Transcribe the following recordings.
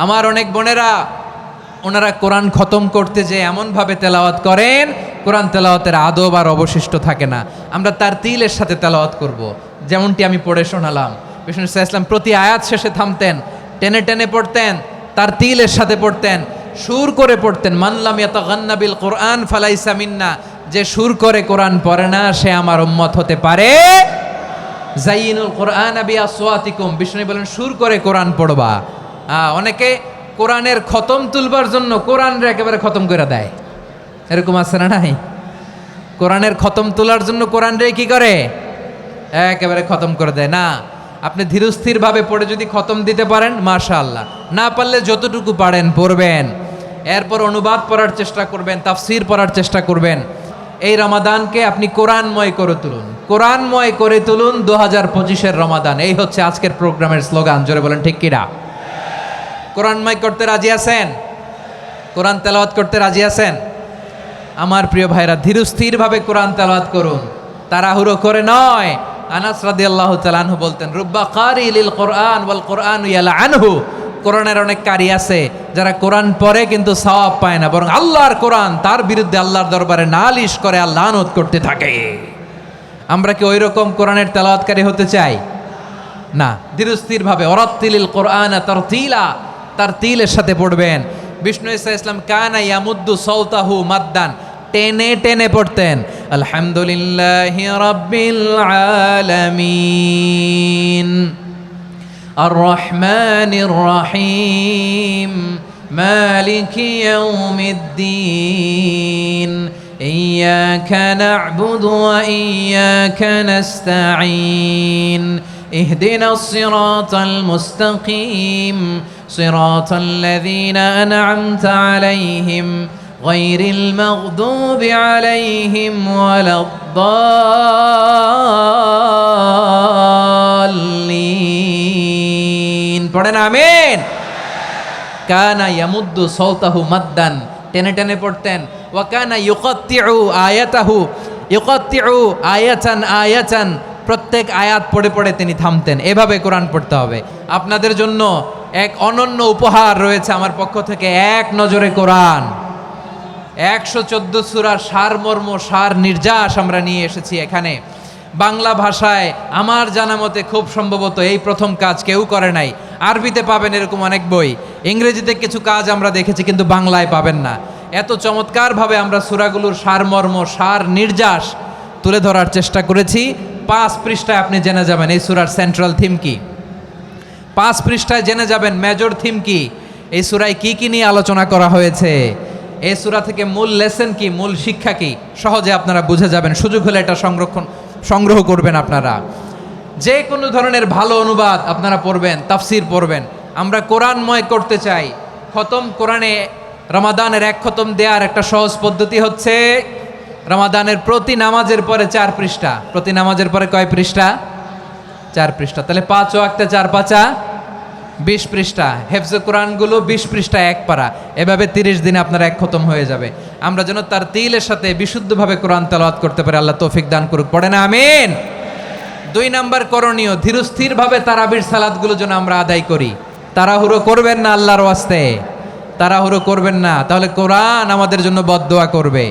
আমার অনেক বোনেরা ওনারা কোরআন খতম করতে যে এমনভাবে তেলাওয়াত করেন, কোরআন তেলাওয়াতের আদব আর অবশিষ্ট থাকে না। আমরা তার তিলের সাথে তেলাওয়াত করব, যেমনটি আমি পড়ে শোনালাম। বিষ্ণু ইসলাম প্রতি আয়াত শেষে থামতেন, টেনে টেনে পড়তেন, তার তিলের সাথে পড়তেন, সুর করে পড়তেন। মানলাম ইয়াতাগান্না বিল কোরআন ফালাইসা মিন্না, যে সুর করে কোরআন পড়ে না সে আমার উম্মত হতে পারে। জাইনুল কোরআন বিআসওয়াতিকুম, বিষ্ণু বলেন সুর করে কোরআন পড়বা। অনেকে কোরআনের খতম তুলবার জন্য কোরআনরে একেবারে খতম করে দেয়, এরকম আছে না নাই? কোরআনের খতম তোলার জন্য কোরআনরে কি করে? একেবারে খতম করে দেয় না। আপনি ধীরস্থিরভাবে পড়ে যদি খতম দিতে পারেন মাশাআল্লাহ, না পারলে যতটুকু পারেন পড়বেন, এরপর অনুবাদ পড়ার চেষ্টা করবেন, তাফসির পড়ার চেষ্টা করবেন। এই রমাদানকে আপনি কোরআনময় করে তুলুন, কোরআনময় করে তুলুন 2025-এর রমাদান। এই হচ্ছে আজকের প্রোগ্রামের স্লোগান। জোরে বলেন ঠিক কিনা? কোরআনময় করতে রাজি আছেন? কোরআন তেলাওয়াত করতে রাজি আছেন? আমার প্রিয় ভাইরা, ধীরস্থিরভাবে কোরআন তেলাওয়াত করুন, তাড়াহুড়ো করে নয়। আনাস রাদিয়াল্লাহু তাআলা আনহু বলতেন, রুব্বা কারি লিল কোরআন ওয়াল কোরআন ইয়ালআনহু, কোরআনের অনেক কারি আছে যারা কোরআন পড়ে কিন্তু সওয়াব পায় না, বরং আল্লাহর কোরআন তার বিরুদ্ধে আল্লাহর দরবারে নালিশ করে আর লানত করতে থাকে। আমরা কি ওই রকম কোরআনের তেলাওয়াতকারী হতে চাই? না। ধীরস্থিরভাবে ওয়ারাত্তিলিল কোরআন তারতিলা, তার তিলের সাথে পড়বেন। বিষ্ণু ইসলাম কানা ইয়ামুদ্দু সাওতাহু মাদ্দান, টেনে টেনে পড়তেন। আলহামদুলিল্লাহি রাব্বিল আলামিন আর রহমানির রহিম মালিকি ইয়াউমিদ্দিন ইয়্যাকা না'বুদু ওয়া ইয়্যাকা নাস্তাঈন ইহদিনাস সিরাতাল মুস্তাকিম সিরাতাল লাযীনা আন'আমতা আলাইহিম গায়রিল মাগদুবি আলাইহিম ওয়ালাদ-দাল্লিন। পড়েন আমিন। কানা ইয়ামুদ্দু সাওতাহু মাদ্দান, টেনে টেনে পড়তেন। ওয়া কানা ইউকাত্তিউ আয়াতাহু, ইউকাত্তিউ আয়াতান আয়াতান, প্রত্যেক আয়াত পড়ে পড়ে তিনি থামতেন। এভাবে কোরআন পড়তে হবে। আপনাদের জন্য এক অনন্য উপহার রয়েছে আমার পক্ষ থেকে, এক নজরে কোরআন। 114 সূরার সারমর্ম, সার নির্যাস আমরা নিয়ে এসেছি এখানে বাংলা ভাষায়। আমার জানা মতে খুব সম্ভবত এই প্রথম কাজ, কেউ করে নাই। আরবিতে পাবেন এরকম অনেক বই, ইংরেজিতে কিছু কাজ আমরা দেখেছি, কিন্তু বাংলায় পাবেন না। এত চমৎকারভাবে আমরা সূরাগুলোর সারমর্ম, সার নির্যাস তুলে ধরার চেষ্টা করেছি। 5 পৃষ্ঠায় আপনি জেনে যাবেন এই সূরার সেন্ট্রাল থিম কি। 5 পৃষ্ঠায় জেনে যাবেন মেজর থিম কি, এই সূরায় কি কি নিয়ে আলোচনা করা হয়েছে, এই সূরা থেকে মূল লেসন কি, মূল শিক্ষা কি, সহজে আপনারা বুঝে যাবেন। সুযোগ হলে এটা সংগ্রহ করবেন। আপনারা যে কোনো ধরনের ভালো অনুবাদ আপনারা পড়বেন, তাফসির পড়বেন। আমরা কোরআনময় করতে চাই। খতম কোরআনে রমাদানের 1 খতম দেওয়ার একটা সহজ পদ্ধতি হচ্ছে, রমাদানের প্রতি নামাজের পরে 4 পৃষ্ঠা। প্রতি নামাজের পরে কয় পৃষ্ঠা? 4 পৃষ্ঠা। তাহলে 5 ওয়াক্তে 4 পাঁচা 20 পৃষ্ঠা। হেফজে কোরআনগুলো 20 পৃষ্ঠা 1 পারা। এভাবে 30 দিনে আপনার 1 খতম হয়ে যাবে। আমরা যেন তার তিলের সাথে বিশুদ্ধভাবে কোরআন তেলাওয়াত করতে পারি, আল্লাহ তৌফিক দান করুক। পড়ে না আমিন। 2 নাম্বার করণীয়, ধীরস্থিরভাবে তারাবির সালাতগুলো যেন আমরা আদায় করি। তাড়াহুড়ো করবেন না আল্লাহর ওয়াস্তে, তাড়াহুড়ো করবেন না, তাহলে কোরআন আমাদের জন্য বদদোয়া করবে।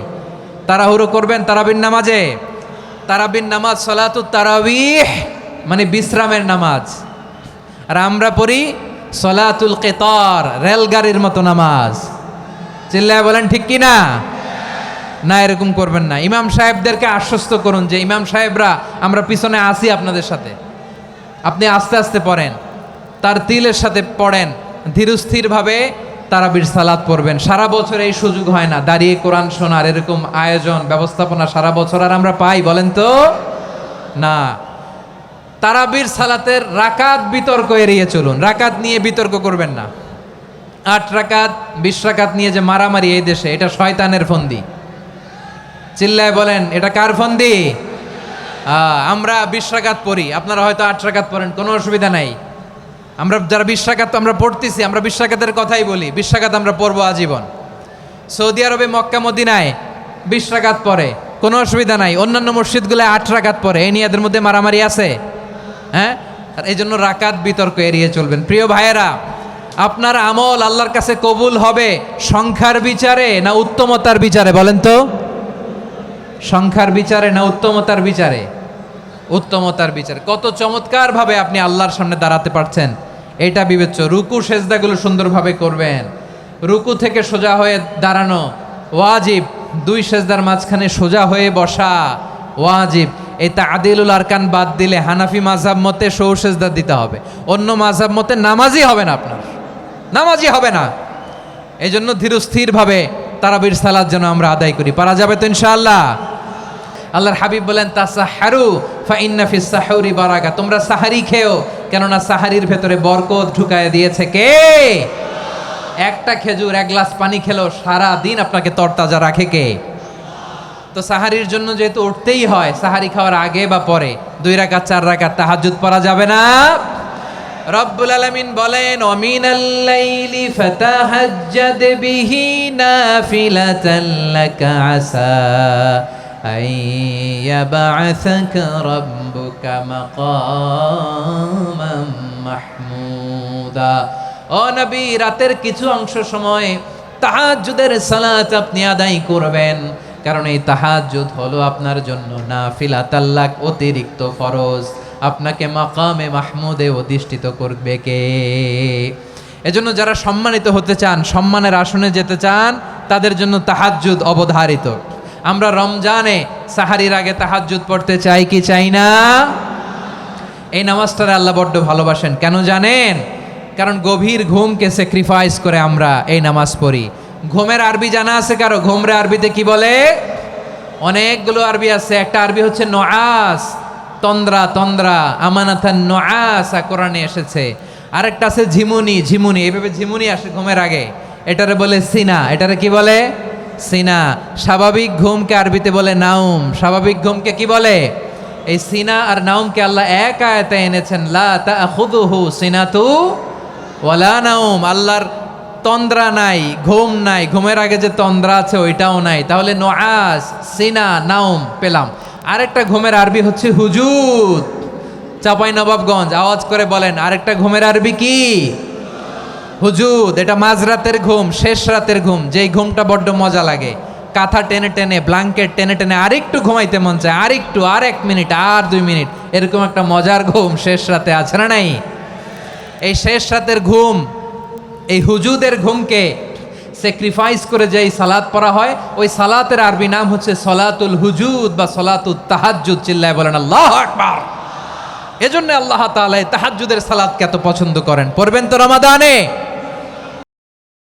তাড়াহুড়ো করবেন তারাবির নামাজে। তারাবির নামাজ সালাতুত তারাবিহ মানে বিশ্রামের নামাজ, আর আমরা পড়ি সলাতুল কিতার, রেলগাড়ির মতো নামাজ। চিল্লায় বলেন ঠিক কি না? না, এরকম করবেন না। ইমাম সাহেবদেরকে আশ্বস্ত করুন যে ইমাম সাহেবরা আমরা পিছনে আসি আপনাদের সাথে, আপনি আস্তে আস্তে পড়েন, তার তিলের সাথে পড়েন, ধীরস্থিরভাবে তারাবির সালাত পড়বেন। সারা বছর এই সুযোগ হয় না দাঁড়িয়ে কোরআন শোনার, এরকম আয়োজন ব্যবস্থাপনা সারা বছর আর আমরা পাই বলেন তো? না। তারাবির সালাতের রাকাত বিতর্ক এড়িয়ে চলুন। রাকাত নিয়ে বিতর্ক করবেন না। 8 রাকাত 20 রাকাত নিয়ে যে মারামারি এই দেশে, এটা শয়তানের ফন্দি। চিল্লায় বলেন এটা কার ফন্দি? আমরা 20 রাকাত পড়ি, আপনারা হয়তো 8 রাকাত পড়েন, কোনো অসুবিধা নাই। আমরা যারা 20 রাকাত আমরা পড়তেছি, আমরা 20 রাকাতের কথাই বলি। 20 রাকাত আমরা পড়বো আজীবন। সৌদি আরবে মক্কা মদিনায় 20 রাকাত পড়ে, কোনো অসুবিধা নাই। অন্যান্য মসজিদগুলোয় 8 রাকাত পড়ে। এই নিয়ে এদের মধ্যে মারামারি আছে? হ্যাঁ। আর এই জন্য রাকাত বিতর্ক এড়িয়ে চলবেন। প্রিয় ভাইয়েরা, আপনার আমল আল্লাহর কাছে কবুল হবে সংখ্যার বিচারে না উত্তমতার বিচারে? বলেন তো, সংখ্যার বিচারে না উত্তমতার বিচারে? উত্তমতার বিচারে। কত চমৎকার ভাবে আপনি আল্লাহর সামনে দাঁড়াতে পারছেন এটা বিবেচ্য। রুকু সেজদাগুলো সুন্দরভাবে করবেন, রুকু থেকে সোজা হয়ে দাঁড়ানো ওয়াজিব, দুই সেজদার মাঝখানে সোজা হয়ে বসা ওয়াজিব। এই তাদিলুল আরকান বাদ দিলে হানাফি মাযহাব মতে সৌ সেজদা দিতে হবে, অন্য মাযহাব মতে নামাজই হবে না, আপনার নামাজই হবে না। এই জন্য ধীরস্থিরভাবে তারাবির সালাত যেন আমরা আদায় করি। পারা যাবে তো ইনশাআল্লাহ? আল্লাহর হাবিব বলেন তাসাহহারু ফা ইন্না ফিস সাহুরি বারাকা, তোমরা সাহারি খেও, কেননা সাহারির ভেতরে বরকত ঢুকায় দিয়েছে কে? একটা খেজুর, এক গ্লাস পানি খেলো সারা দিন আপনাকে তরতাজা রাখে কে? তো সাহারির জন্য যেহেতু উঠতেই হয়, সাহারি খাওয়ার আগে বা পরে 2 রাকাত 4 রাকাত তাহাজ্জুদ পড়া যাবে না? রব্বুল আলামিন বলেন ওয়ামিনাল লাইলি ফাতাহাজ্জাদ বিহি নাফিলাতান লাকা আসা আইয়াবআসাকা রাব্বুকা মাকামান মাহমুদা। ও নবী, রাতের কিছু অংশ সময় তাহাজ্জুদের সালাত আপনি আদায় করবেন, কারণ এই তাহাজ্জুদ হলো আপনার জন্য নাফিলাতাল লাক, অতিরিক্ত ফরজ। আপনাকে মাকামে মাহমুদে অধিষ্ঠিত করবে কে? এজন্য যারা সম্মানিত হতে চান, সম্মানের আসনে যেতে চান, তাদের জন্য তাহাজ্জুদ অবধারিত। আমরা রমজানে সাহারির আগে তাহাজ্জুদ পড়তে চাই কি চাই না? এই নামাজটারে আল্লাহ বড্ড ভালোবাসেন। কেন জানেন? কারণ গভীর ঘুমকে স্যাক্রিফাইস করে আমরা এই নামাজ পড়ি। ঘুমের আরবি জানা আছে কারো? ঘুমরে আরবিতে কি বলে? অনেকগুলো আরবি আছে। একটা আরবি হচ্ছে নুআস, তন্দ্রা, তন্দ্রা, আমানাতান নুআসা কোরআনে এসেছে। আরেকটা আছে ঝিমুনি, ঝিমুনি, এইভাবে ঝিমুনি আসে ঘুমের আগে, এটারে বলে সিনা। এটারে কি বলে? সিনা। স্বাভাবিক ঘুমকে আরবিতে বলে নাউম। স্বাভাবিক ঘুমকে কি বলে? এই সিনা আর নাউমকে আল্লাহ এক আয়াতে এনেছেন, লা তাখুযুহু সিনাতু ওয়ালা নাউম। আল্লাহর তন্দ্রা নাই, ঘুম নাই, ঘুমের আগে যে তন্দ্রা আছে ওইটাও নাই। তাহলে নুআস, সিনা, নাউম পেলাম। আরেকটা ঘুমের আরবি হচ্ছে হুজুদ। চাঁপাইনবাবগঞ্জ আওয়াজ করে বলেন, আরেকটা ঘুমের আরবি কি? হুজুদ। এটা মাঝরাতের ঘুম, শেষ রাতের ঘুম, যেই ঘুমটা বড্ড মজা লাগে। কাঁথা টেনে টেনে, ব্ল্যাঙ্কেট টেনে টেনে আরেকটু ঘুমাইতে মন চায়, আরেকটু, আর 1 মিনিট, আর 2 মিনিট, এরকম একটা মজার ঘুম শেষ রাতে আছে না নাই? এই শেষ রাতের ঘুম, এই হুজুদের ঘুমকে স্যাক্রিফাইস করে যেই সালাত পড়া হয়, ওই সালাতের আরবি নাম হচ্ছে সলাতুল হুজুদ বা সলাতুত তাহাজ্জুদ। চিল্লায় বলেন আল্লাহু আকবার। এজন্য আল্লাহ তাআলা তাহাজ্জুদের সালাতকে এত পছন্দ করেন। পড়বেন তো রমাদানে?